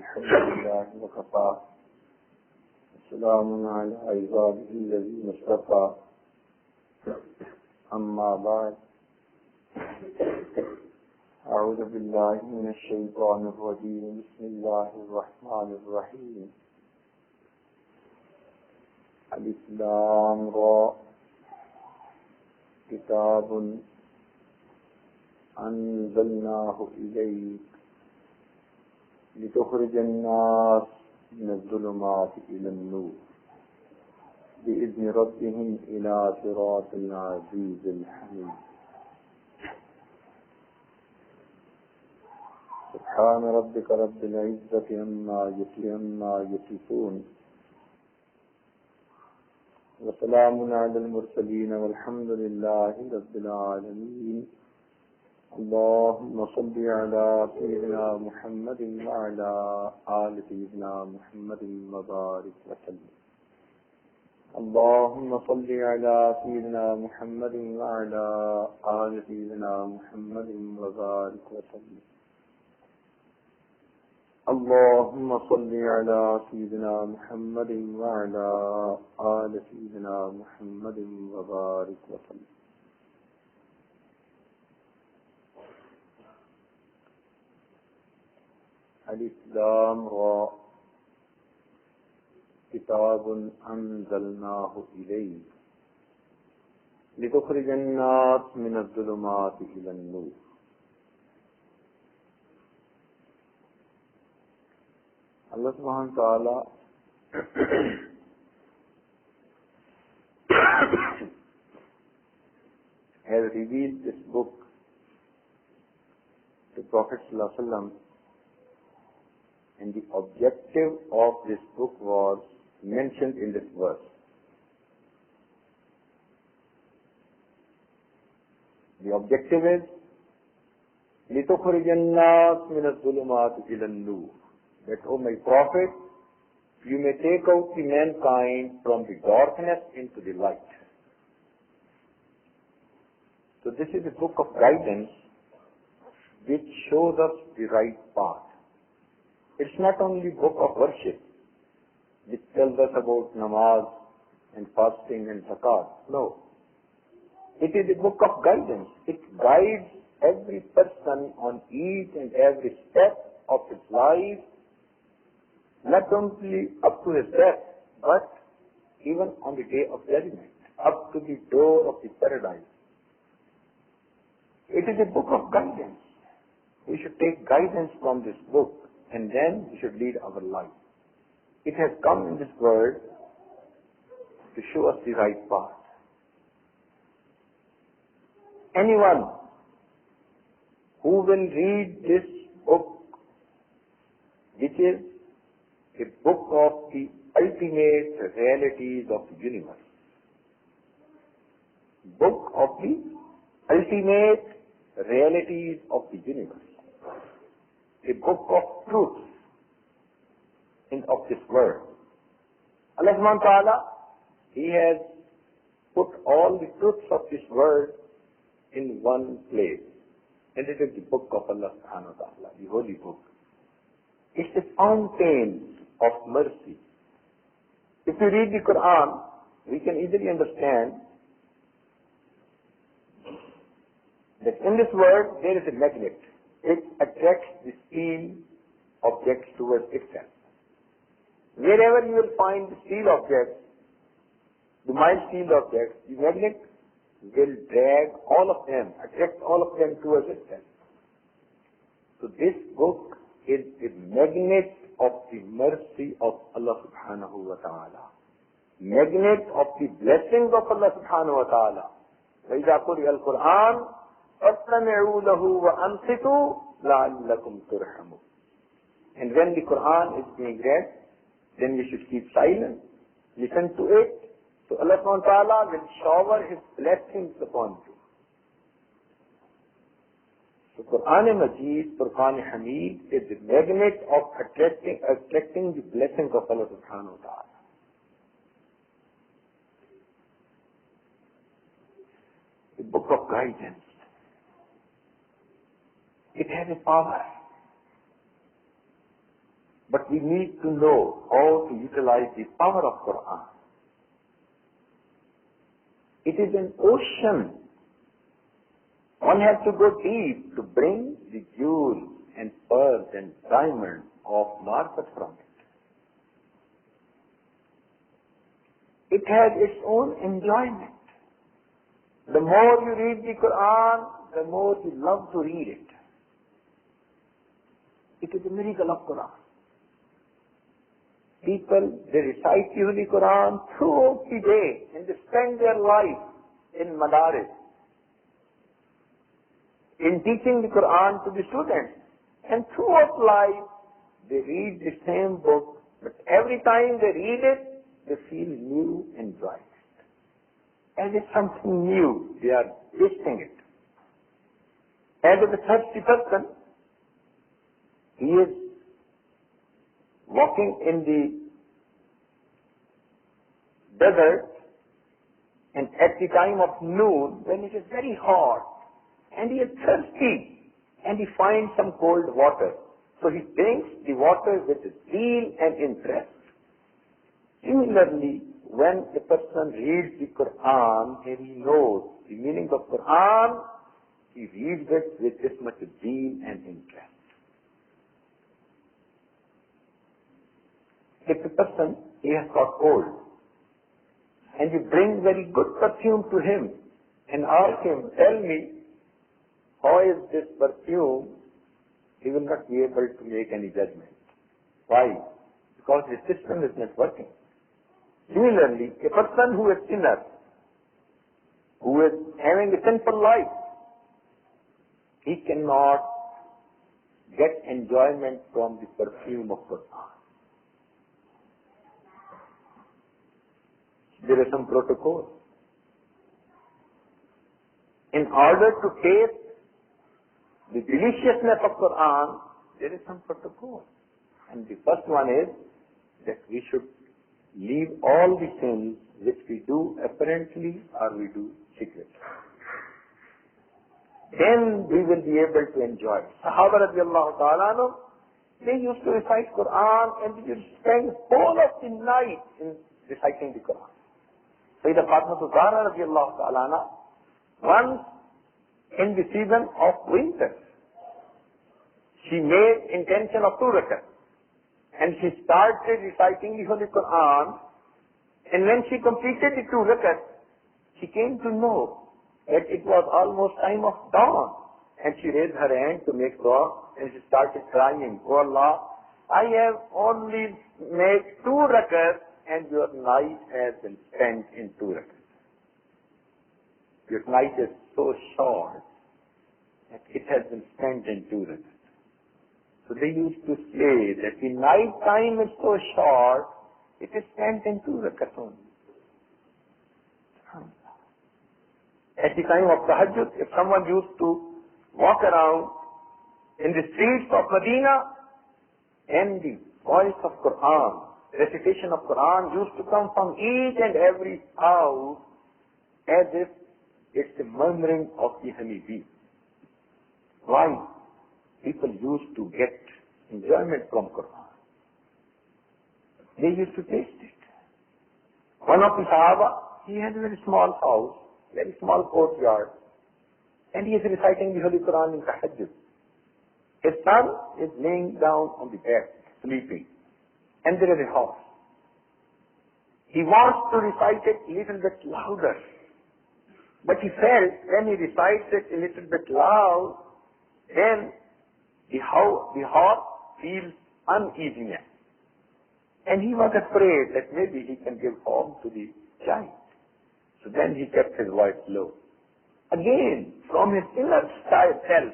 الحمد لله وكفى وسلام على عباده الذين اصطفى أما بعد أعوذ بالله من الشيطان الرجيم بسم الله الرحمن الرحيم الإسلام را كتاب أنزلناه إليك لتخرج الناس من الظلمات إلى النور بإذن ربهم إلى صراط العزيز الحميد سبحان ربك رب العزة عما يصفون وسلام على المرسلين والحمد لله رب العالمين اللهم صل على سيدنا محمد وعلى آل سيدنا محمد وبارك وسلم اللهم صل على سيدنا محمد وعلى آل سيدنا محمد وبارك وسلم اللهم صل على سيدنا محمد وعلى آل سيدنا محمد وبارك وسلم الإسلام را كتاب أنزلناه إليك لتخرج الناس من الظلمات إلى النور Allah subhanahu wa ta'ala has revealed this book to Prophet sallallahu alaihi wasallam, and the objective of this book was mentioned in this verse. The objective is لِتُخْرِجَ النَّاسِ مِنَ الظُّلُمَاتِ إِلَى النُّورِ, that, O my Prophet, you may take out the mankind from the darkness into the light. So this is a book of guidance which shows us the right path. It's not only a book of worship which tells us about namaz and fasting and zakat. No. It is a book of guidance. It guides every person on each and every step of his life, not only up to his death, but even on the day of judgment, up to the door of the paradise. It is a book of guidance. We should take guidance from this book, and then we should lead our life. It has come in this world to show us the right path. Anyone who will read this book, which is a book of the ultimate realities of the universe, book of the ultimate realities of the universe, a book of truth of this world. Allah subhanahu wa ta'ala, He has put all the truths of this world in one place, and it is the book of Allah subhanahu wa ta'ala, the holy book. It's a fountain of mercy. If you read the Quran, we can easily understand that in this world there is a magnet. It attracts the steel objects towards itself. Wherever you will find the steel objects, the mild steel objects, the magnet will drag all of them, attract all of them towards itself. So this book is a magnet of the mercy of Allah subhanahu wa ta'ala, magnet of the blessings of Allah subhanahu wa ta'ala. وَإِذَا قُرِئَ الْقُرْآنُ فَاسْتَمِعُوا لَهُ وَأَنصِتُوا لَعَلَّكُمْ تُرْحَمُونَ. And when the Quran is being read, then we should keep silent, listen to it. So Allah subhanahu wa ta'ala will shower His blessings upon you. So Quran Majid, Quran Hamid is the magnet of attracting the blessings of Allah subhanahu wa ta'ala. The book of guidance. It has a power. But we need to know how to utilize the power of Quran. It is an ocean. One has to go deep to bring the jewels and pearls and diamonds of market from it. It has its own enjoyment. The more you read the Quran, the more you love to read it. It is a miracle of Quran. People, they recite the Holy Quran throughout the day and they spend their life in madaris, in teaching the Quran to the students. And throughout life, they read the same book, but every time they read it, they feel new and joyous. As if something new, they are tasting it. As a thirsty person, he is walking in the desert, and at the time of noon, when it is very hot, and he is thirsty, and he finds some cold water. So he drinks the water with zeal and interest. Similarly, when a person reads the Quran and he knows the meaning of Quran, he reads it with this much zeal and interest. If a person, he has got cold, and you bring very good perfume to him and ask him, tell me, how is this perfume? He will not be able to make any judgment. Why? Because his system is not working. Similarly, a person who is sinner, who is having a sinful life, he cannot get enjoyment from the perfume of Quran. There is some protocol. In order to taste the deliciousness of Quran, there is some protocol. And the first one is that we should leave all the sins which we do apparently or we do secretly. Then we will be able to enjoy. Sahaba radiallahu ta'ala, they used to recite Quran and they used to spend all of the night in reciting the Quran. Sayyidah Fatima Zahra radiallahu ta'ala, once in the season of winter, she made intention of 2 rakats. And she started reciting the Holy Quran. And when she completed the 2 rakats, she came to know that it was almost time of dawn. And she raised her hand to make dua and she started crying, "Oh Allah, I have only made 2 rakats and your night has been spent in 2 rakats. Your night is so short that it has been spent in 2 rakats." So they used to say that the night time is so short, it is spent in 2 rakats only. At the time of tahajjud, if someone used to walk around in the streets of Medina, and the voice of Quran, recitation of Quran used to come from each and every house as if it's the murmuring of the honeybee. Why? People used to get enjoyment from Quran. They used to taste it. One of the Sahaba, he had a very small house, very small courtyard, and he is reciting the Holy Quran in tahajjud. His son is laying down on the bed, sleeping, and there is a horse. He wants to recite it a little bit louder, but he felt when he recites it a little bit loud, then the horse feels uneasiness. And he was afraid that maybe he can give harm to the child. So then he kept his voice low. Again, from his inner self,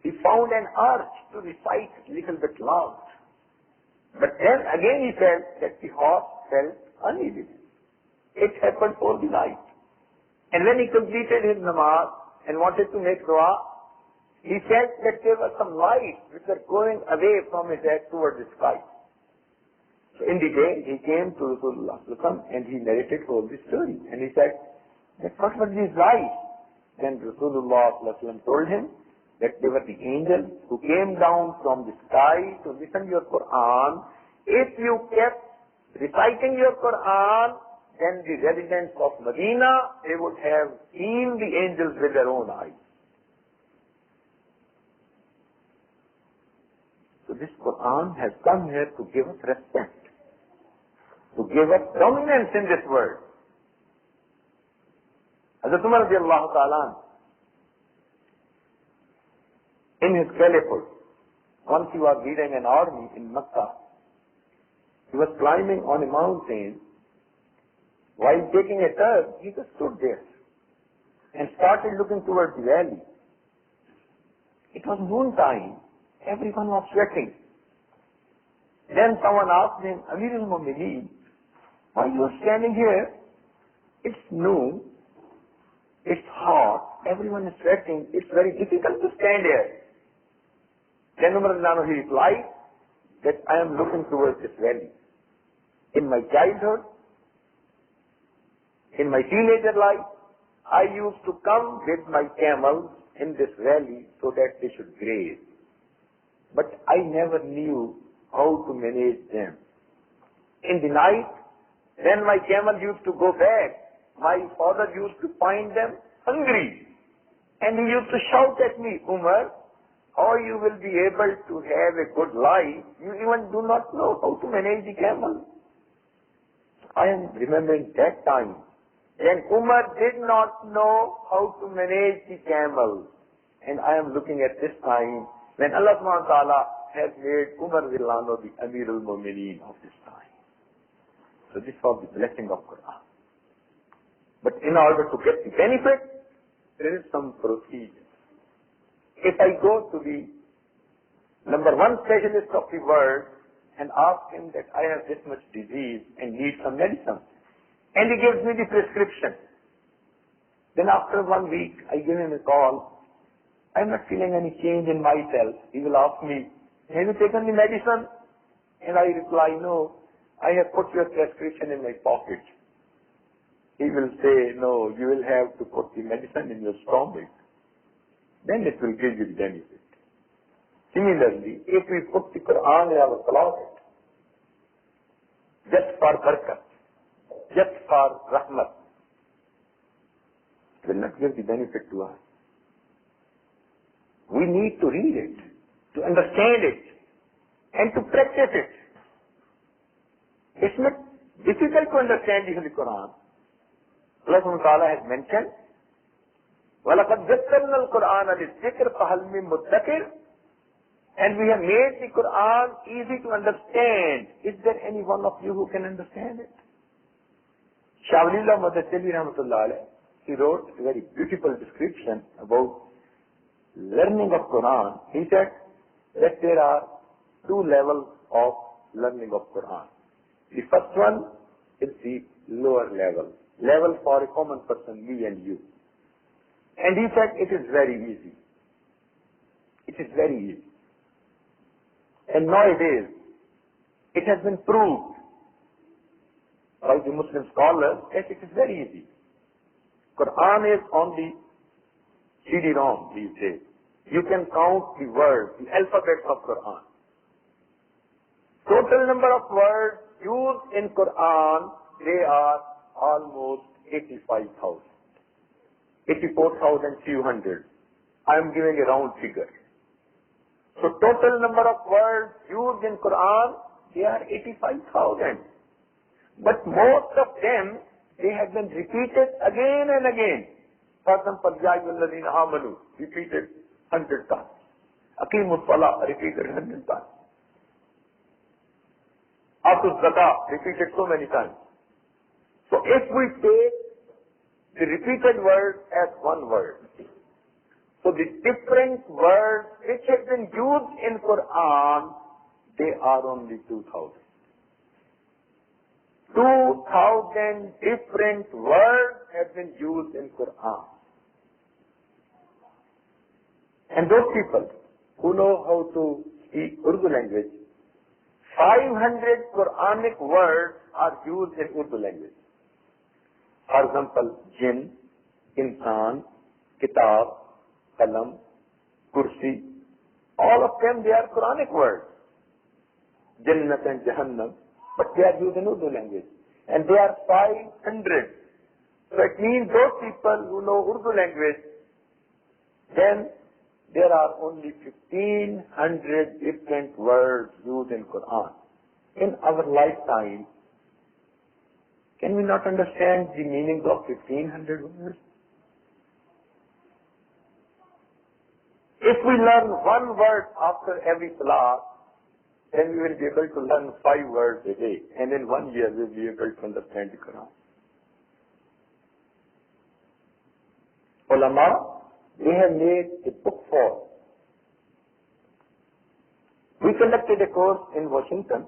he found an urge to recite a little bit loud. But then again he felt that the horse felt uneasiness. It happened all the night. And when he completed his namaz and wanted to make dua, he felt that there were some lights which were going away from his head towards the sky. So in the day, he came to Rasulullah and he narrated all the story. And he said, that what were these lights? Then Rasulullah told him that they were the angels who came down from the sky to listen to your Quran. If you kept reciting your Quran, then the residents of Medina, they would have seen the angels with their own eyes. So this Quran has come here to give us respect, to give us dominance in this world. Hazrat Umar radiallahu ta'ala, in his caliphate, once he was leading an army in Mecca, he was climbing on a mountain. While taking a turn, he just stood there and started looking towards the valley. It was noontime. Everyone was sweating. Then someone asked him, Amir al-Mu'mineen, why you are standing here? It's noon. It's hot. Everyone is sweating. It's very difficult to stand here. Then Umar he replied that I am looking towards this valley. In my childhood, in my teenager life, I used to come with my camels in this valley so that they should graze. But I never knew how to manage them. In the night, when my camel used to go back, my father used to find them hungry. And he used to shout at me, Umar, how you will be able to have a good life? You even do not know how to manage the camel. I am remembering that time when Umar did not know how to manage the camel. And I am looking at this time when Allah subhanahu wa ta'ala has made Umar Villano the Amir al-Mu'mineen of this time. So this was the blessing of Quran. But in order to get the benefit, there is some procedure. If I go to the number one specialist of the world and ask him that I have this much disease and need some medicine, and he gives me the prescription, then after 1 week I give him a call, I'm not feeling any change in myself. He will ask me, have you taken the medicine? And I reply, no, I have put your prescription in my pocket. He will say, no, you will have to put the medicine in your stomach. Then it will give you the benefit. Similarly, if we put the Quran in our closet, just for barakat, just for rahmat, it will not give the benefit to us. We need to read it, to understand it, and to practice it. It's not difficult to understand the Holy Quran. Allah subhanahu wa ta'ala has mentioned, وَلَقَدْ جَسَّرْنَا الْقُرْآنَ لِلذِّكْرِ فَهَلْ مِن مُدَّكِرٍ, and we have made the Quran easy to understand. Is there any one of you who can understand it? Shah Waliyullah Mudassili Rahmatullah alayh, he wrote a very beautiful description about learning of Quran. He said that there are two levels of learning of Quran. The first one is the lower level for a common person, me and you. And he said it is very easy. It is very easy. And nowadays, it has been proved by the Muslim scholars that it is very easy. Quran is on the CD-ROM these days. You can count the words, the alphabets of Quran. Total number of words used in Quran, they are almost 85,000. 84,200. I am giving a round figure. So total number of words used in Quran, they are 85,000. But most of them, they have been repeated again and again. For example, Ya ayyuhalladhina amanu, repeated 100 times. Aqimus salah, repeated 100 times. Atuz zakah, repeated so many times. So if we take the repeated word as one word, so the different words which have been used in Quran, they are only 2,000. 2,000 different words have been used in Quran. And those people who know how to speak Urdu language, 500 Quranic words are used in Urdu language. For example, jinn, insan, kitab, qalam, kursi, all of them, they are Quranic words. Jannat and Jahannam, but they are used in Urdu language. And they are 500. So it means those people who know Urdu language, then there are only 1,500 different words used in Quran. In our lifetime, can we not understand the meaning of 1,500 words? If we learn one word after every salah, then we will be able to learn 5 words a day. And in 1 year, we will be able to understand the Quran. Ulama, they have made a book for. We conducted a course in Washington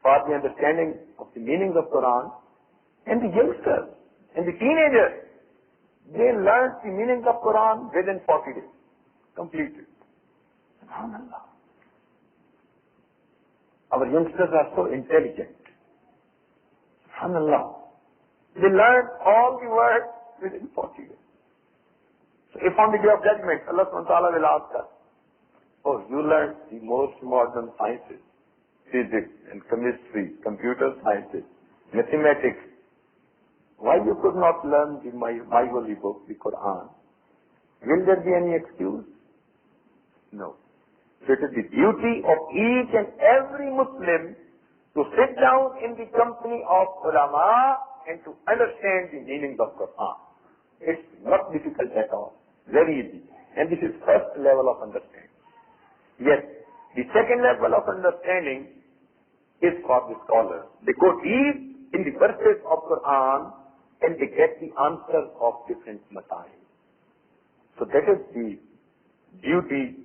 for the understanding of the meanings of Quran, and the youngsters and the teenagers, they learned the meanings of Quran within 40 days. Completed. SubhanAllah. Our youngsters are so intelligent. SubhanAllah. They learned all the words within 40 days. So if on the day of judgment, Allah subhanahu wa ta'ala will ask us, oh, you learned the most modern sciences, physics and chemistry, computer sciences, mathematics. Why you could not learn my holy book, the Quran? Will there be any excuse? No. So it is the duty of each and every Muslim to sit down in the company of ulama and to understand the meanings of Quran. It's not difficult at all. Very easy. And this is first level of understanding. Yes, the second level of understanding is for the scholars. They go deep in the verses of Quran and they get the answers of different masail. So that is the duty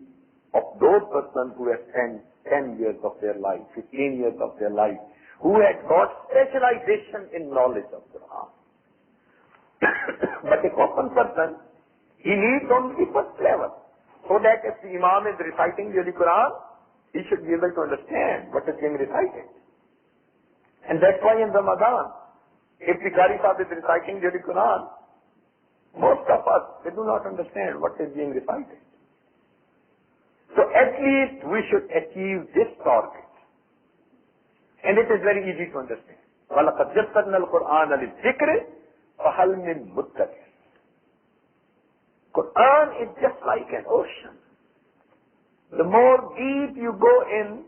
of those persons who have spent 10 years of their life, 15 years of their life, who had got specialization in knowledge of Quran. But a common person, he needs only the first level, so that if the Imam is reciting the Quran, he should be able to understand what is being recited. And that's why in Ramadan, if the Qari Sahib is reciting the Quran, most of us, they do not understand what is being recited. So at least we should achieve this target. And it is very easy to understand. وَلَقَدْ جَسَّرْنَا الْقُرْآنَ لِلذِّكْرِ فَهَلْ مِن مُدَّكِرٍ. Quran is just like an ocean. The more deep you go in,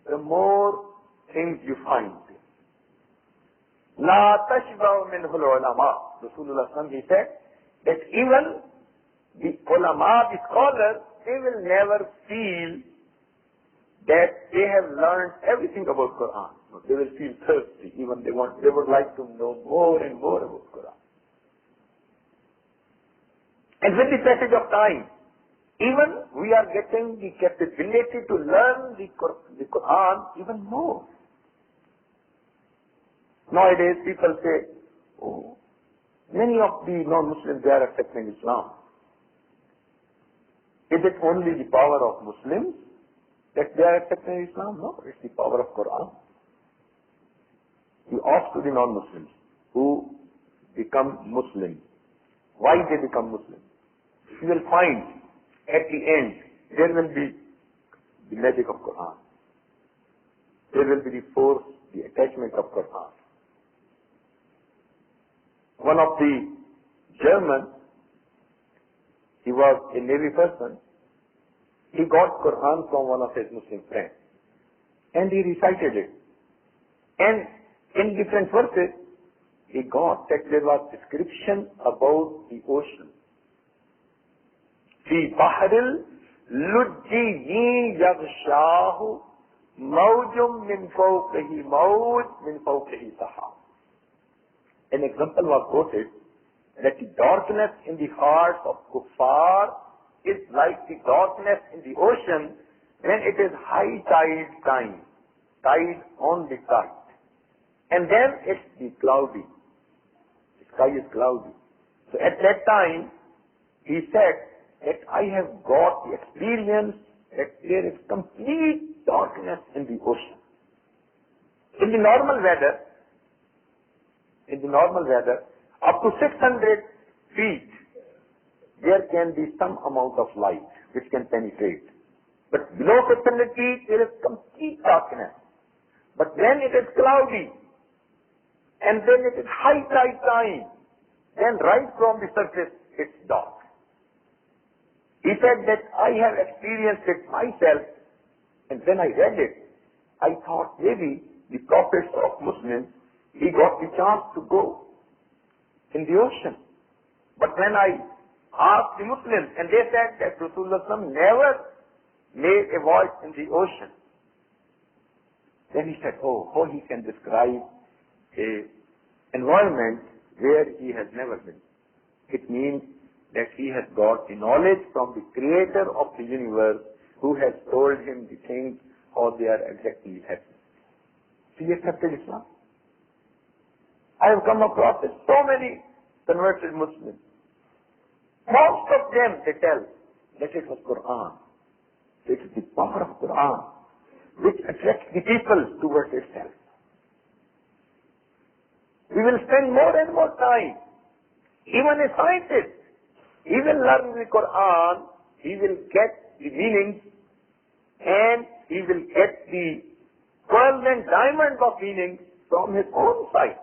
the more things you find. لَا تَشْبَعُ مِنْهُ الْعُلَمَاء. Rasulullah sallallahu alaihi wasallam, he said that even the ulama, the scholars, they will never feel that they have learned everything about Quran. They will feel thirsty. Even they would like to know more and more about Quran. And with the passage of time, even we are getting the capability to learn the Quran even more. Nowadays, people say, oh, many of the non-Muslims, they are accepting Islam. Is it only the power of Muslims that they are accepting Islam? No, it's the power of Quran. You ask to the non-Muslims who become Muslims, why they become Muslims. You will find at the end, there will be the magic of Quran. There will be the force, the attachment of Quran. One of the Germans, he was a Navy person, he got Quran from one of his Muslim friends and he recited it. And in different verses, he got that there was description about the ocean. في بحر اللجي يغشاه موج من فوقه موج من فوقه سحاب. An example was quoted that the darkness in the hearts of kuffar is like the darkness in the ocean when it is high tide time, tide on the tide. And then it's the cloudy. The sky is cloudy. So at that time, he said that I have got the experience that there is complete darkness in the ocean. In the normal weather, up to 600 feet, there can be some amount of light. which can penetrate. But below 600 feet, there is complete darkness. But when it is cloudy, and then it is high tide time, then right from the surface, it's dark. He said that I have experienced it myself, and when I read it, I thought maybe the prophets of Muslims, he got the chance to go in the ocean. But when I asked the Muslims, and they said that Rasulullah never made a voyage in the ocean, then he said, oh, how he can describe a environment where he has never been. It means that he has got the knowledge from the creator of the universe who has told him the things how they are exactly happening. He accepted Islam. I have come across so many converted Muslims. Most of them, they tell that it was Quran. It is the power of Quran which attracts the people towards itself. We will spend more and more time. Even a scientist, he will learn the Quran, he will get the meanings, and he will get the pearls and diamonds of meaning from his own sight.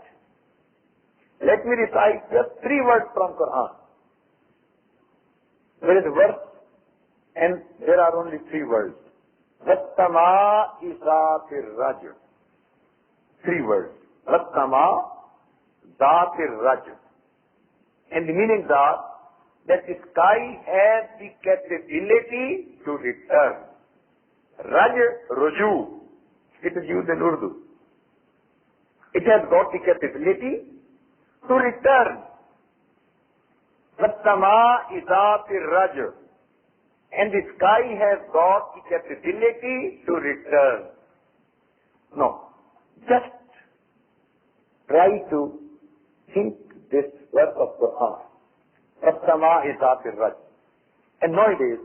Let me recite just 3 words from Quran. There is a verse, and there are only 3 words. وَالسَّمَاءِ ذَاتِ الرَّجْعِ. 3 words. وَالسَّمَاءِ ذَاتِ الرَّجْعِ. And the meanings are that the sky has the capability to return. Raj, ruju. It is used in Urdu. It has got the capability to return. وَالسَّمَاءِ ذَاتِ الرَّجْعِ. And the sky has got the capability to return. No. Just try to think this verse of Quran. وَالسَّمَاءِ ذَاتِ الرَّجْعِ. And nowadays,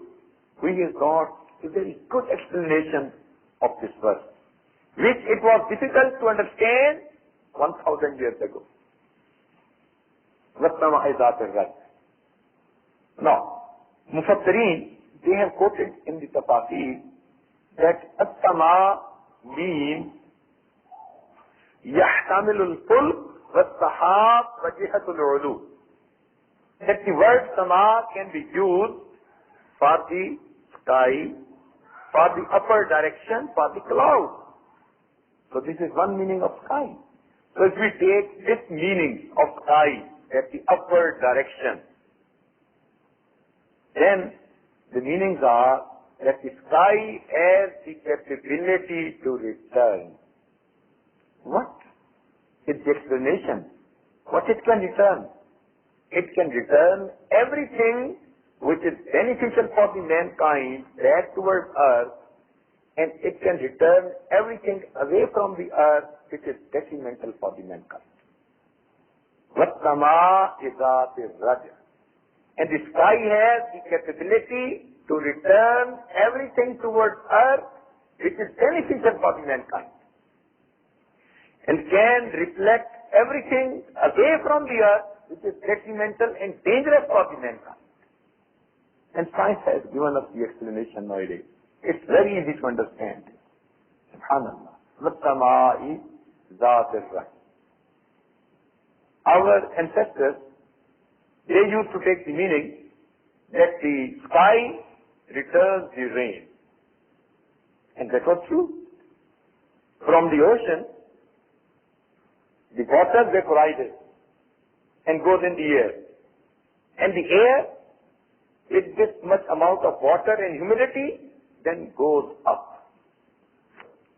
we have got a very good explanation of this verse, which it was difficult to understand 1,000 years ago. وَالسَّمَاءِ ذَاتِ الرَّجْعِ. Now, Mufassireen, they have quoted in the Tafasir that as-sama means يحتمل الفلك والسحاب وجهة العلو. That the word sama can be used for the sky, for the upper direction, for the cloud. So this is one meaning of sky. So if we take this meaning of sky at the upper direction, then the meanings are that the sky has the capability to return. What is the explanation? What it can return? It can return everything which is beneficial for the mankind back towards earth, and it can return everything away from the earth which is detrimental for the mankind. وَالسَّمَاءِ ذَاتِ الرَّجْعِ. And the sky has the capability to return everything towards earth which is beneficial for the mankind, and can reflect everything away from the earth which is detrimental and dangerous for the mankind. And science has given us the explanation nowadays. It's very easy to understand. Subhanallah. وَالسَّمَاءِ ذَاتِ الرَّجْعِ. Our ancestors, they used to take the meaning that the sky returns the rain. And that was true. From the ocean, the water vaporizes and goes in the air. And the air, with this much amount of water and humidity, then goes up.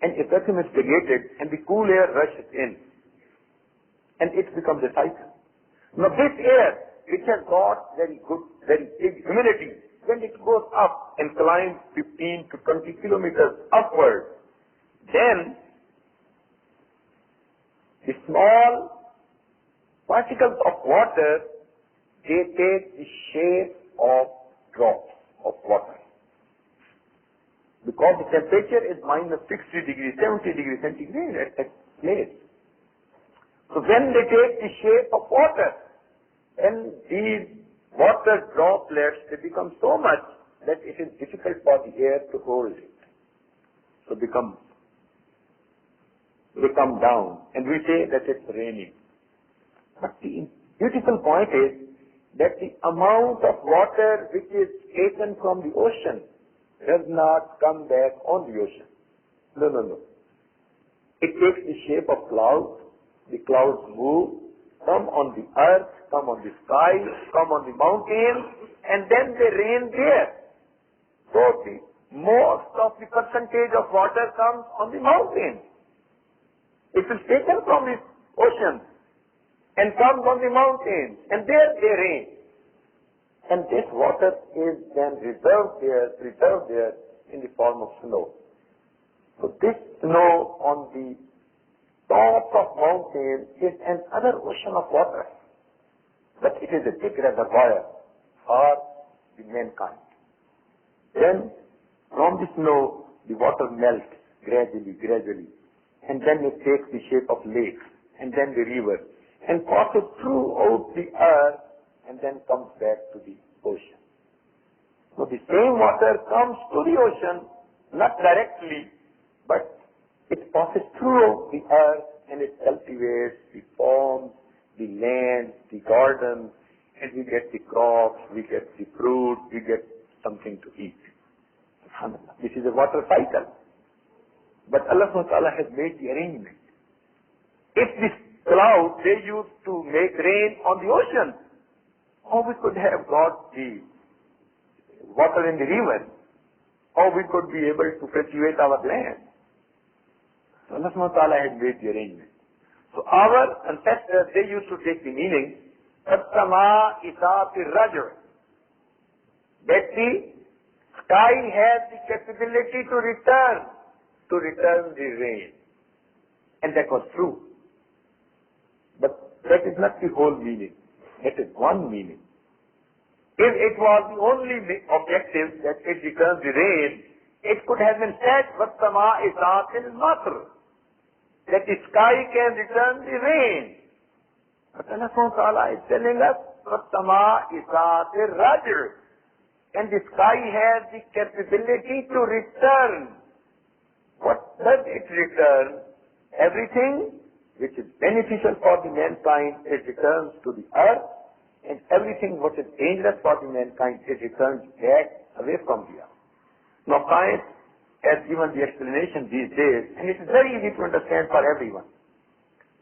And a vacuum is created and the cool air rushes in. And it becomes a cycle. Now this air, which has got very good, very big humidity, when it goes up and climbs 15 to 20 kilometers upward, then the small particles of water, they take the shape of drops of water. Because the temperature is minus 60 degrees, 70 degrees centigrade at that place. So when they take the shape of water, then these water droplets, they become so much that it is difficult for the air to hold it. So they come down, and we say that it's raining. But the beautiful point is that the amount of water which is taken from the ocean does not come back on the ocean. No. It takes the shape of clouds. The clouds move, come on the earth, come on the sky, come on the mountains, and then they rain there. So the most of the percentage of water comes on the mountains. It is taken from the ocean and comes on the mountains, and there they rain. And this water is then reserved there in the form of snow. So this snow on the top of mountains is another ocean of water. But it is a big reservoir for the mankind. Then from the snow, the water melts gradually. And then it takes the shape of lakes, and then the river, and passes throughout the earth, and then comes back to the ocean. So the same water comes to the ocean, not directly, but it passes throughout the earth, and it cultivates the farms, the land, the gardens, and we get the crops, we get the fruit, we get something to eat. This is a water cycle. But Allah subhanahu wa ta'ala has made the arrangement. If this cloud they used to make rain on the ocean, how we could have got the water in the river? How we could be able to cultivate our land? So Allah subhanahu wa ta'ala has made the arrangement. So our ancestors, they used to take the meaning, that the sky has the capability to return the rain. And that was true. But that is not the whole meaning. That is one meaning. If it was the only objective that it returns the rain, it could have been said, وَالسَّمَاءِ ذَاتِ الْمَطْرِ, that the sky can return the rain. But Allah subhanahu wa ta'ala is telling us, وَالسَّمَاءِ ذَاتِ الرَّجْعِ, and the sky has the capability to return. What does it return? Everything which is beneficial for the mankind, it returns to the earth, and everything what is dangerous for the mankind, it returns back away from the earth. Now science has given the explanation these days, and it is very easy to understand for everyone.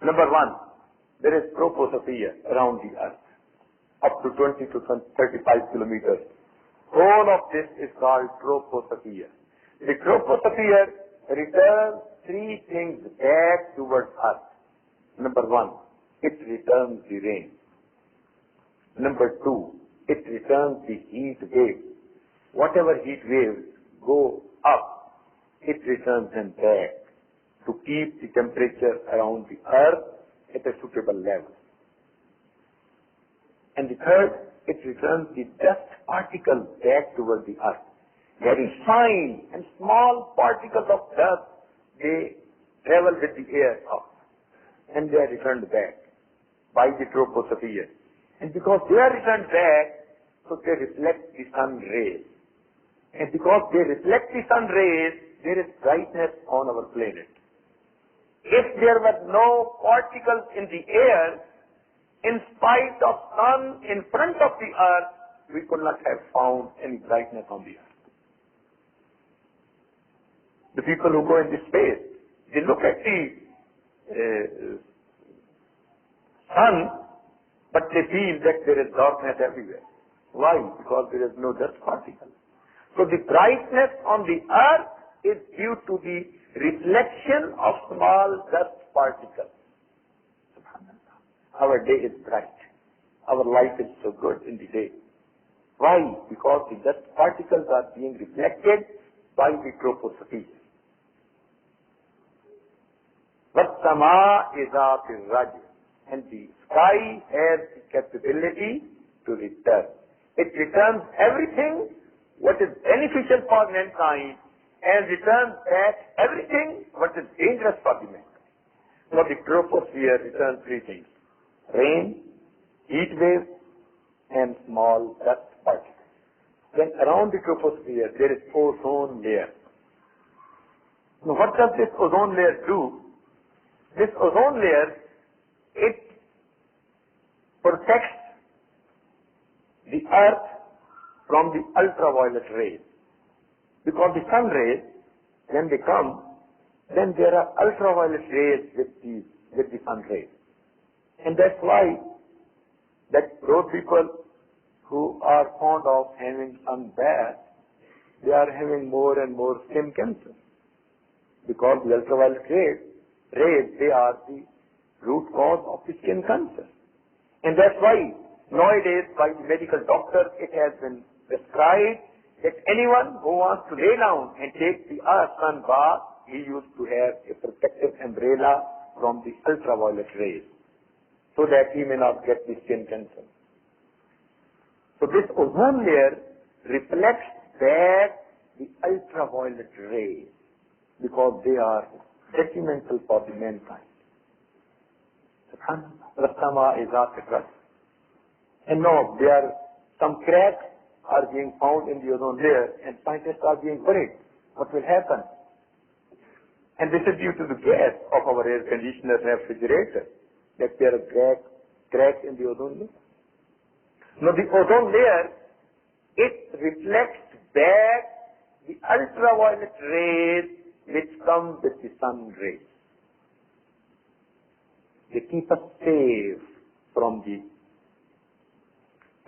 Number one, there is troposphere around the earth, up to 20 to 35 kilometers. All of this is called troposphere. The troposphere returns three things back towards us. Number one, it returns the rain. Number two, it returns the heat waves. Whatever heat waves go up, it returns them back to keep the temperature around the earth at a suitable level. And the third, it returns the dust particles back towards the earth. Very fine and small particles of dust, they travel with the air up, and they are returned back by the troposphere. And because they are returned back, so they reflect the sun rays. And because they reflect the sun rays, there is brightness on our planet. If there were no particles in the air, in spite of sun in front of the earth, we could not have found any brightness on the earth. The people who go into space, they look at the sun, but they feel that there is darkness everywhere. Why? Because there is no dust particle. So the brightness on the earth is due to the reflection of small dust particles. Our day is bright. Our life is so good in the day. Why? Because the dust particles are being reflected by the troposphere. وَالسَّمَاءِ ذَاتِ الرَّجْعِ, and the sky has the capability to return. It returns everything what is beneficial for mankind and returns back everything what is dangerous for the mankind. Now the troposphere returns three things: rain, heat waves, and small dust particles. then around the troposphere there is ozone layer. Now what does this ozone layer do? This ozone layer, it protects the earth from the ultraviolet rays. Because the sun rays, when they come, then there are ultraviolet rays with the sun rays. And that's why that those people who are fond of having sun bath, they are having more and more skin cancer. Because the ultraviolet rays, they are the root cause of the skin cancer. And that's why nowadays by the medical doctors it has been prescribed that anyone who wants to lay down and take the sun bath, he used to have a protective umbrella from the ultraviolet rays so that he may not get the skin cancer. So this ozone layer reflects back the ultraviolet rays because they are detrimental for the mankind. And no, there are some cracks are being found in the ozone layer and scientists are being worried. What will happen? And this is due to the gas of our air conditioner and refrigerator, that there are cracks in the ozone layer. Now the ozone layer, it reflects back the ultraviolet rays which come with the sun rays. They keep us safe from the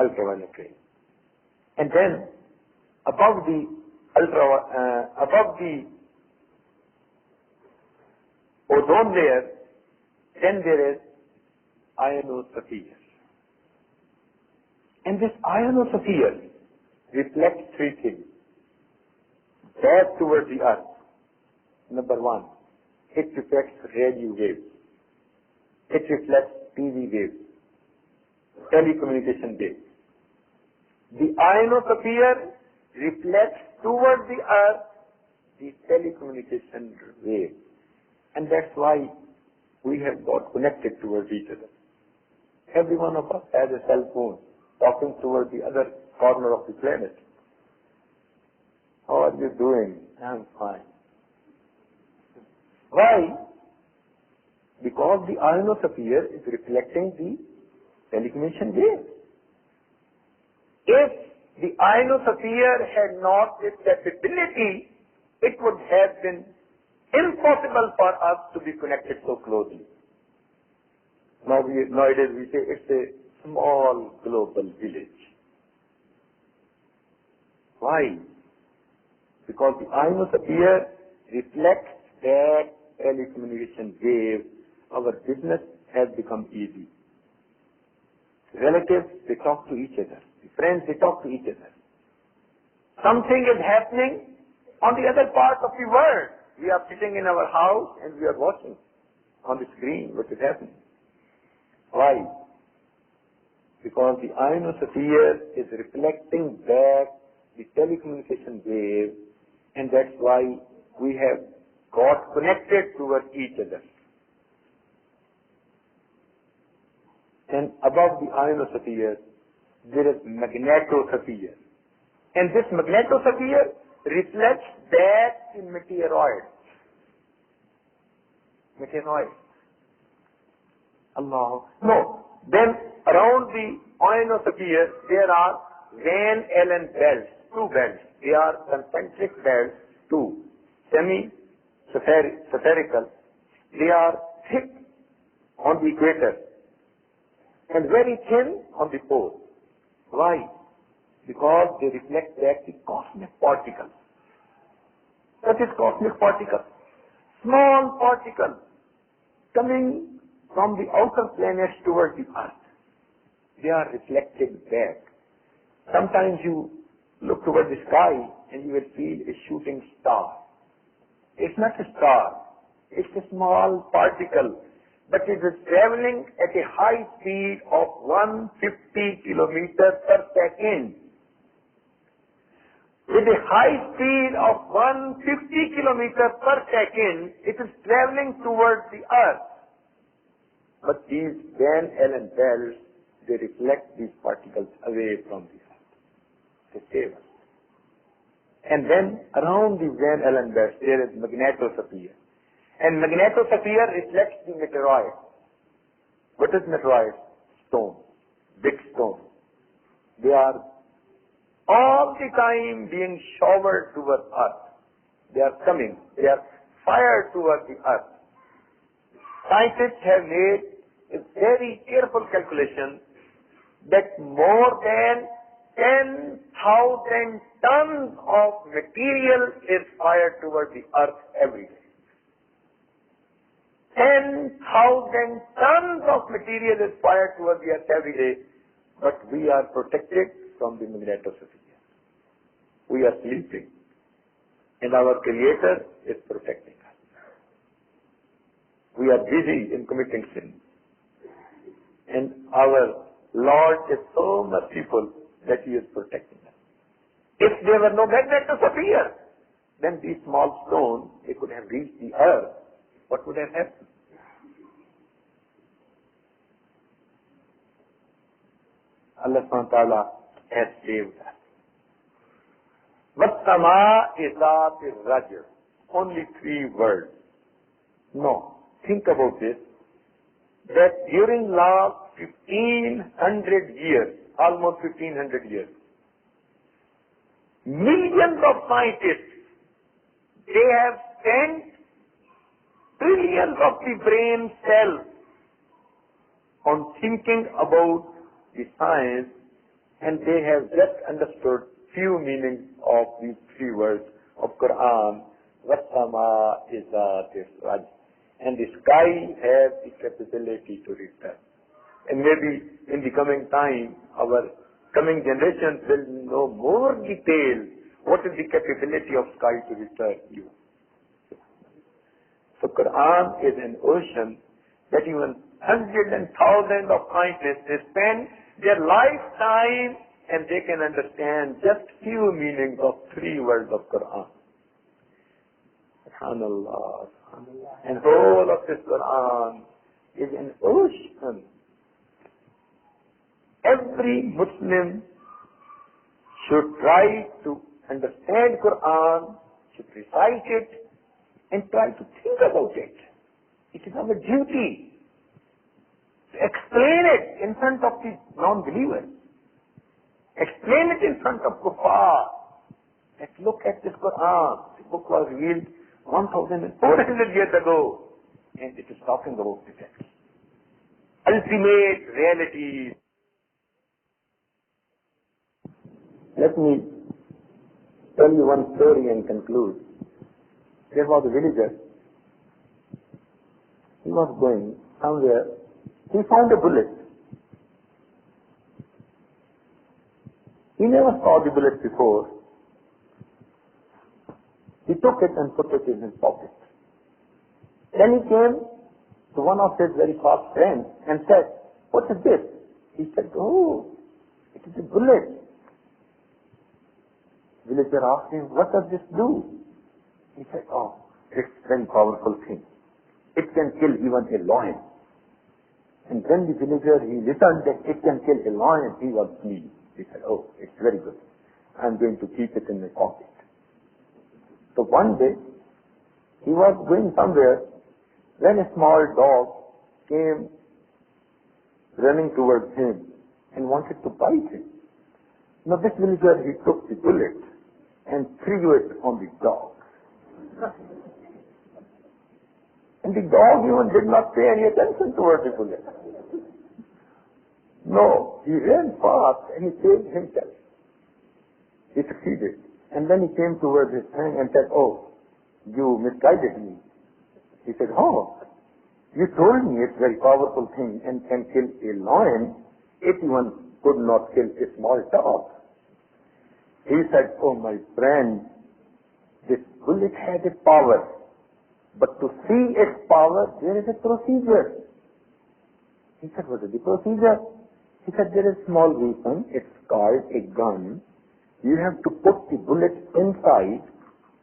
ultraviolet rays. And then above the ozone layer, then there is ionosphere. And this ionosphere reflects three things. Back towards the earth. Number one, it reflects radio waves. It reflects TV waves, telecommunication waves. The ionosphere reflects towards the earth the telecommunication waves. And that's why we have got connected towards each other. Every one of us has a cell phone talking towards the other corner of the planet. How are you doing? I'm fine. Why? Because the ionosphere is reflecting the telecommunication waves. If the ionosphere had not this capability, it would have been impossible for us to be connected so closely. Nowadays we say it's a small global village. Why? Because the ionosphere reflects that telecommunication wave. Our business has become easy. Relatives, they talk to each other. Friends, they talk to each other. Something is happening on the other part of the world. We are sitting in our house and we are watching on the screen what is happening. Why? Because the ionosphere is reflecting back the telecommunication wave, and that's why we have got connected towards each other. And above the ionosphere, there is magnetosphere. And this magnetosphere reflects back in meteoroids. Allah. No. Then around the ionosphere, there are Van Allen belts, two belts. They are concentric belts, two. Semi-spherical. They are thick on the equator and very thin on the pole. Why? Because they reflect back the cosmic particles. What is cosmic particle? Small particle coming from the outer planets towards the earth. They are reflected back. Sometimes you look toward the sky and you will see a shooting star. It's not a star. It's a small particle, but it is traveling at a high speed of 150 kilometers per second. With a high speed of 150 kilometers per second, it is traveling towards the earth. But these Van Allen belts, they reflect these particles away from the earth. They save us. And then around the Van Allen belt there is magnetosphere. And magnetosphere reflects the meteoroid. What is meteoroid? Stone. Big stone. They are all the time being showered towards earth. They are coming. They are fired towards the earth. Scientists have made a very careful calculation that more than 10,000 tons of material is fired towards the earth every day. 10,000 tons of material is fired towards the earth every day, but we are protected from the magnetosphere. We are sleeping, and our Creator is protecting us. We are busy in committing sin, and our Lord is so merciful that He is protecting us. If there were no magnetosphere, then these small stones, they could have reached the earth. What would have happened? Allah subhanahu wa ta'ala has saved us. وَالسَّمَاءِ ذَاتِ الرَّجْعِ. Only 3 words. No. Think about this. That during last 1500 years, almost 1500 years, millions of scientists, they have spent trillions of the brain cells on thinking about the science, and they have just understood few meanings of these 3 words of Quran. وَالسَّمَاءِ ذَاتِ الرَّجْعِ. And the sky has the capability to return. And maybe in the coming time, our coming generations will know more detail what is the capability of sky to return you. So Quran is an ocean that even hundreds and thousands of scientists, they spend their lifetime and they can understand just few meanings of 3 words of Quran. SubhanAllah, SubhanAllah. And whole of this Quran is an ocean. Every Muslim should try to understand Quran, should recite it, and try to think about it. It is our duty to explain it in front of the non-believers. Explain it in front of kuffar. Let's look at this Quran. The book was revealed 1,400 years ago, and it is talking about the ultimate reality. Let me tell you one story and conclude. There was a villager. He was going somewhere. He found a bullet. He never saw the bullet before. He took it and put it in his pocket. Then he came to one of his very fast friends and said, "What is this?" He said, "Oh, it is a bullet." The villager asked him, "What does this do?" He said, "Oh, it's a very powerful thing. It can kill even a lion." And when the villager, he listened that it can kill a lion, he was pleased. He said, "Oh, it's very good. I'm going to keep it in my pocket." So one day, he was going somewhere when a small dog came running towards him and wanted to bite him. Now this villager, he took the bullet and threw it on the dog. And the dog even did not pay any attention towards the bullet. No, he ran fast and he saved himself. He succeeded. And then he came towards his friend and said, "Oh, you misguided me." He said, "Oh, you told me it's a very powerful thing and can kill a lion. It even could not kill a small dog." He said, "Oh, my friend, this bullet has a power. But to see its power, there is a procedure." He said, "What is the procedure?" He said, "There is a small weapon. It's called a gun. You have to put the bullet inside,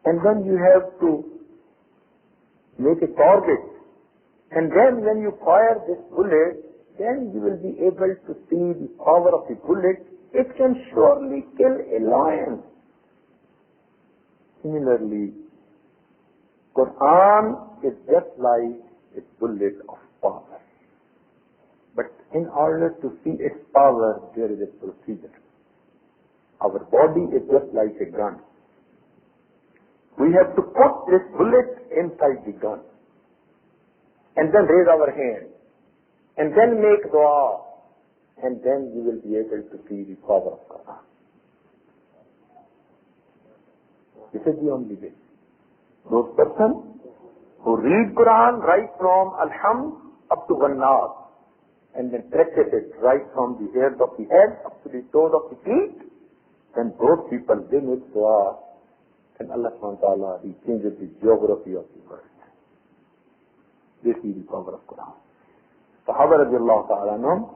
and then you have to make a target. And then when you fire this bullet, then you will be able to see the power of the bullet. It can surely kill a lion." Similarly, Quran is just like a bullet of power. But in order to see its power, there is a procedure. Our body is just like a gun. We have to put this bullet inside the gun and then raise our hand and then make dua, and then you will be able to see the power of Quran. This is the only way. Those persons who read Quran right from Alhamd up to Wannas and then practice it right from the hairs of the head up to the toes of the feet, then those people, they make dua, and Allah subhanahu wa ta'ala, He changes the geography of the world. They see the power of Quran. Sahaba radiallahu ta'ala anhum,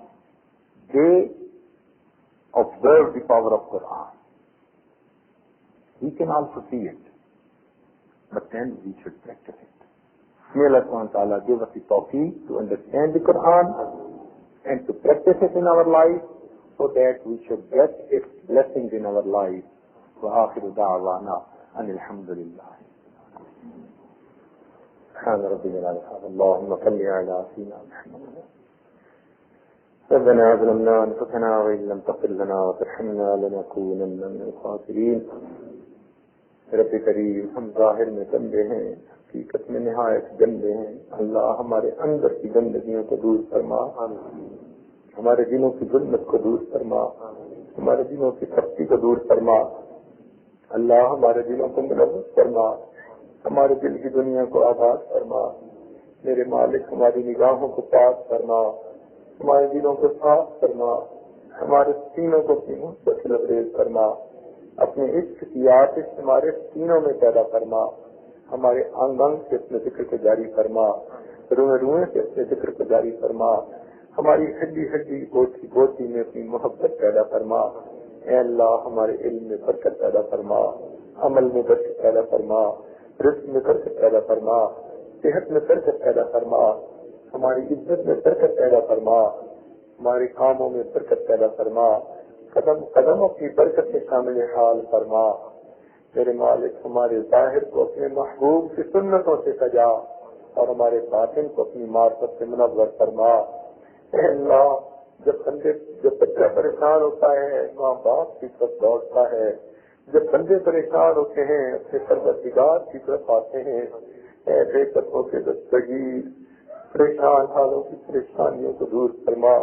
they observe the power of Quran. We can also see it, but then we should practice it. May Allah subhanahu wa ta'ala give us the tawfiq to understand the Quran and to practice it in our life, so that we should get its blessings in our life. وآخر دعوانا أن الحمد لله. سبحان ربي العظيم. اللهم صل على سيدنا محمد. ربنا ظلمنا أنفسنا وإن لم تغفر لنا وترحمنا لنكونن من الخاسرين. رب کریم، ہم ظاہر میں گندے ہیں، حقیقت میں نہایت گندے ہیں. اللہ ہمارے اندر کی گندگیوں کو دور فرما، ہمارے دلوں کی ظلمت کو دور فرما، ہمارے دلوں کی سختی کو دور فرما. اللہ ہمارے دلوں کو منور فرما، ہمارے دل کی دنیا کو آباد فرما. میرے مالک، ہماری نگاہوں کو پاک فرما، ہمارے دلوں کو صاف فرما، ہمارے سینوں کو اپنی محبت سے لبریز فرما. اپنے عشق کی آتش ہمارے سینوں میں پیدا فرما. ہمارے انگ انگ سے اپنے ذکر کو جاری فرما، روئے روئے سے اپنے ذکر کو جاری فرما. ہماری ہڈی ہڈی گوٹی گوٹی میں اپنی محبت پیدا فرما. اے اللہ، ہمارے علم میں برکت پیدا فرما، عمل میں برکت پیدا فرما، رزق میں برکت پیدا فرما، صحت میں برکت پیدا فرما، ہماری عزت میں برکت پیدا فرما، ہمارے کاموں میں برکت پیدا فرما. قدم قدم اپنی برکت سے شامل حال فرما. میرے مالک، ہمارے ظاہر کو اپنے محبوب کی سنتوں سے سجا اور ہمارے باطن کو اپنی معرفت سے منور فرما. اے اللہ، جب بچہ پریشان ہوتا ہے ماں باپ کی طرف دوڑتا ہے، جب بندے پریشان ہوتے ہیں اپنے پروردگار کی طرف آتے ہیں. اے بے قدموں کے دستگیر، پریشان حالوں کی پریشانیوں کو دور فرما،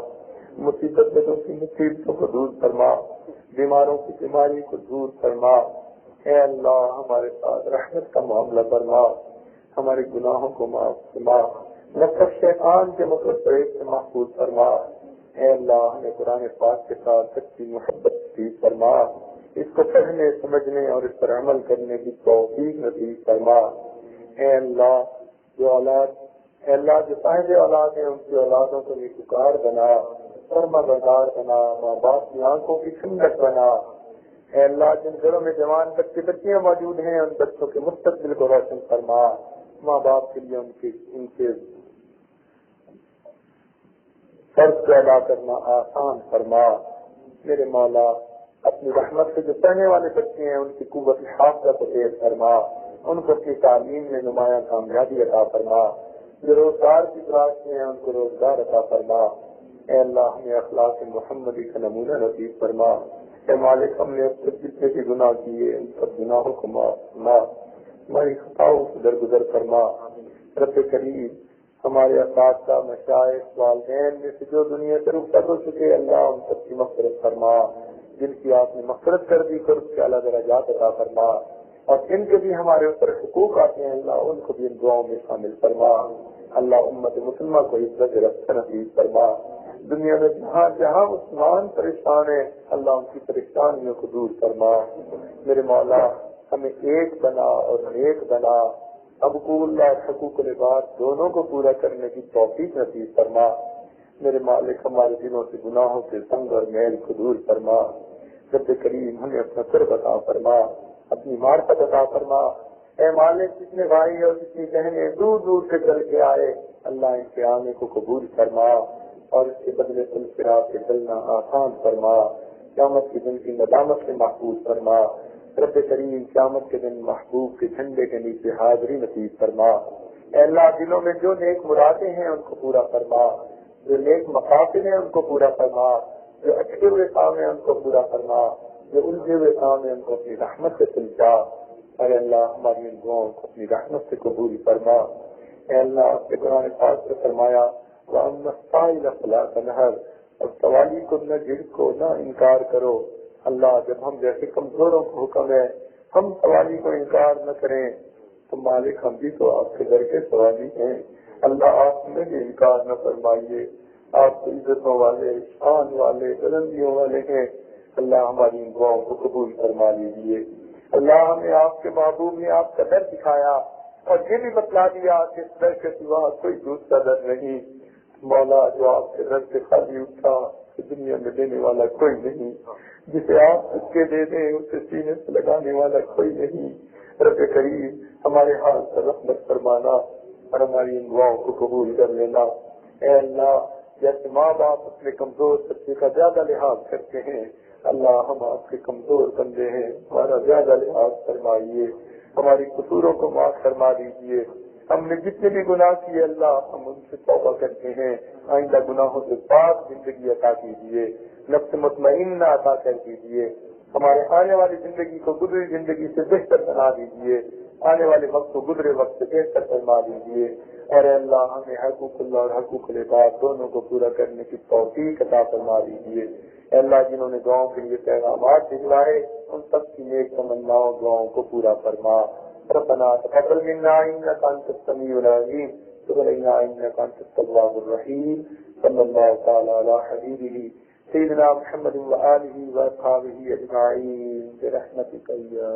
مصیبت بدوں کی مصیبتوں کو دور فرما، بیماروں کی بیماری کو دور فرما. اے اللہ، ہمارے ساتھ رحمت کا معاملہ فرما، ہمارے گناہوں کو معاف فرما، نفس شیطان کے مطلب سے محفوظ فرما. اے اللہ، ہمیں قرآن پاک کے ساتھ سچی محبت نصیب فرما، اس کو پڑھنے سمجھنے اور اس پر عمل کرنے کی توفیق نصیب فرما. اے اللہ، اے اللہ جو صاحب اولاد ہیں ان کی اولادوں کو نیکوکار بنا، فرما بردار بنا، ماں باپ کی آنکھوں کی ٹھنڈک بنا. اے اللہ، جن گھروں میں جوان بچے بچیاں موجود ہیں ان بچوں کے مستقبل کو روشن فرما، ماں باپ کے لیے ان کے فرض کو ادا کرنا آسان فرما. میرے مولا، اپنی رحمت سے جو پڑھنے والے بچے ہیں ان کی قوت حافظہ کو تیز فرما، ان کو اپنی تعلیم میں نمایاں کامیابی عطا فرما. جو روزگار کی تلاش میں ہیں ان کو روزگار عطا فرما. اے اللہ، ہمیں اخلاق محمدی کا نمونہ نصیب فرما. اے مالک، ہم نے اب تک جتنے بھی گناہ کیے ان سب گناہوں کو معاف فرما، ہماری خطاؤں سے درگزر فرما. رب کریم، ہمارے اساتذہ، مشائخ، والدین میں سے جو دنیا سے رخصت ہو چکے، اللہ ان سب کی مغفرت فرما. جن کی آپ نے مغفرت کر دی کر اس کے اعلیٰ درجات عطا فرما، اور جن کے بھی ہمارے اوپر حقوق آتے ہیں اللہ ان کو بھی ان دعاؤں میں شامل فرما. اللہ امت مسلمہ کو عزت رکھنا نصیب فرما. دنیا میں جہاں جہاں مسلمان پریشان ہیں اللہ ان کی پریشانیوں کو دور فرما. میرے مولا، ہمیں ایک بنا اور نیک بنا، حقوق اللہ اور حقوق العباد دونوں کو پورا کرنے کی توفیق نصیب فرما. میرے مالک، ہمارے دلوں سے گناہوں سے سنگ اور میل کو دور فرما. رب کریم، ہمیں اپنا قرب عطا فرما، اپنی معرفت عطا فرما. اے مالک، جتنے بھائی اور جتنی بہنیں دور دور سے چل کے آئے اللہ ان کے آنے کو قبول فرما اور اس کے بدلے صراط سے چلنا آسان فرما. قیامت کے دن کی ندامت سے محفوظ فرما. رب کریم قیامت کے دن محبوب کے جھنڈے کے نیچے حاضری نصیب فرما. اے اللہ دلوں میں جو نیک مرادیں ہیں ان کو پورا فرما، جو نیک مقاصد ہیں ان کو پورا فرما، جو اٹکے ہوئے کام ہیں ان کو پورا فرما، جو الجھے ہوئے کام ہیں ان کو اپنی رحمت سے سلجھا. اے اللہ ہماری ان دعاؤں کو اپنی رحمت سے قبول فرما. اے اللہ آپ کے قرآن پاک سے فرمایا وَأَمَّا السَّائِلَ فَلَا تَنْهَرْ، اور سوالی کو نہ جھڑ کو نہ انکار کرو. اللہ جب ہم جیسے کمزوروں کو حکم ہے ہم سوالی کو انکار نہ کریں تو مالک ہم بھی تو آپ کے در کے سوالی ہیں. اللہ آپ نے بھی انکار نہ فرمائیے. آپ تو عزتوں والے، شان والے، بلندیوں والے ہیں. اللہ ہماری ان دعاؤں کو قبول فرما لیجیے. اللہ ہمیں آپ کے محبوب نے آپ کا در دکھایا اور یہ بھی بتلا دیا کہ اس در کے سوا کوئی دوسرا در نہیں. مولا جو آپ کے در سے خالی اٹھا دنیا میں دینے والا کوئی نہیں، جسے آپ اس کے دے دیں اسے سینے سے لگانے والا کوئی نہیں. رب کریم ہمارے حال پر رحمت فرمانا اور ہماری ان دعاؤں کو قبول کر لینا. اے اللہ جیسے ماں باپ اپنے کمزور بچے کا زیادہ لحاظ کرتے ہیں، اللہ ہم آپ کے کمزور بندے ہیں، ہمارا زیادہ لحاظ فرمائیے. ہماری قصوروں کو معاف فرما دیجیے. ہم نے جتنے بھی گناہ کیے اللہ ہم ان سے توبہ کرتے ہیں. آئندہ گناہوں سے پاک زندگی عطا کیجیے، نفس مطمئنہ عطا کر دیجیے. ہمارے آنے والی زندگی کو گزری زندگی سے بہتر بنا دیجیے. آنے والے وقت کو گزرے وقت سے بہتر فرما دیجیے. اور اے اللہ ہمیں حقوق اللہ اور حقوق العباد دونوں کو پورا کرنے کی توفیق عطا فرما دیجیے. اے اللہ جنہوں نے دعاؤں کے لیے پیغامات بھجوائے ان سب کی نیک تمناؤں دعاؤں کو پورا فرما. ربنا تقبل منا انك انت السميع العليم وتب علينا انك انت التواب الرحيم. صلى الله تعالى على حبيبه سيدنا محمد وآله وأصحابه أجمعين برحمتك يا